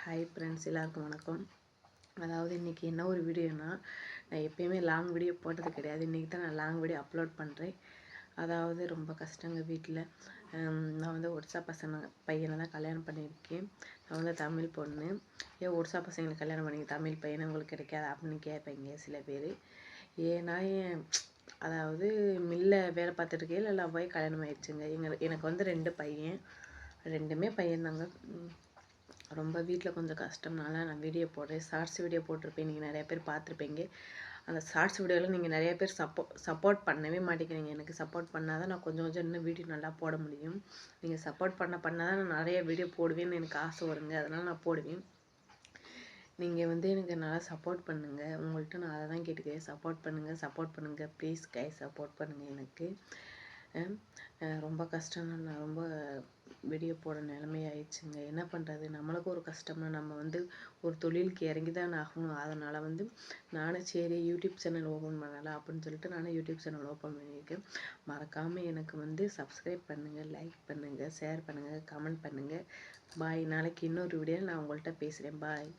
Hi friends, எல்லாருக்கும் வணக்கம். அதாவது இன்றைக்கி என்ன ஒரு வீடியோனா, நான் எப்பயுமே லாங் வீடியோ போட்டது கிடையாது. இன்றைக்கி தான் நான் லாங் வீடியோ அப்லோட் பண்ணுறேன். அதாவது ரொம்ப கஷ்டங்க வீட்டில். நான் வந்து ஒடிசா பையனை தான் கல்யாணம் பண்ணியிருக்கேன். நான் வந்து தமிழ் பொண்ணு. ஏன் ஒடிசா பசங்களை கல்யாணம் பண்ணி தமிழ் பையனை உங்களுக்கு கிடைக்காது அப்படின்னு கேட்பீங்க சில பேர். ஏன்னா அதாவது மில்ல வேலை பார்த்துட்டு எல்லாம் போய் கல்யாணம் ஆயிடுச்சுங்க. எனக்கு வந்து 2 பையன், 2மே பையன்தாங்க. ரொம்ப வீட்டில் கொஞ்சம் கஷ்டம்னால நான் வீடியோ போடுறேன். ஷார்ட்ஸ் வீடியோ போட்டிருப்பேன், நீங்கள் நிறைய பேர் பார்த்துருப்பீங்க. அந்த ஷார்ட்ஸ் வீடியோவில் நீங்கள் நிறைய பேர் சப்போர்ட் பண்ணவே மாட்டேங்கிறீங்க. எனக்கு சப்போர்ட் பண்ணால் தான் நான் கொஞ்சம் இன்னும் வீடியோ நல்லா போட முடியும். நீங்கள் சப்போர்ட் பண்ணால் தான் நான் நிறைய வீடியோ போடுவேன்னு எனக்கு ஆசை வருங்க. அதனால் நான் போடுவேன். நீங்கள் வந்து எனக்கு நல்லா சப்போர்ட் பண்ணுங்கள். உங்கள்கிட்ட நான் அதை தான் கேட்டுக்கிறேன். சப்போர்ட் பண்ணுங்கள் ப்ளீஸ் சப்போர்ட் பண்ணுங்கள். எனக்கு ரொம்ப கஷ்டம். நான் ரொம்ப வீடியோ போட நிலைமை ஆயிடுச்சுங்க. என்ன பண்ணுறது, நம்மளுக்கு ஒரு கஷ்டம்னா நம்ம வந்து ஒரு தொழிலுக்கு இறங்கி தான் ஆகணும். அதனால் வந்து நானும் சரி யூடியூப் சேனல் ஓப்பன் பண்ணலாம் அப்படின்னு சொல்லிட்டு நானும் யூடியூப் சேனல் ஓப்பன் பண்ணியிருக்கேன். மறக்காமல் எனக்கு வந்து சப்ஸ்கிரைப் பண்ணுங்கள், லைக் பண்ணுங்கள், ஷேர் பண்ணுங்கள், கமெண்ட் பண்ணுங்கள். பாய். நாளைக்கு இன்னொரு வீடியோ நான் உங்கள்கிட்ட பேசுகிறேன். பாய்.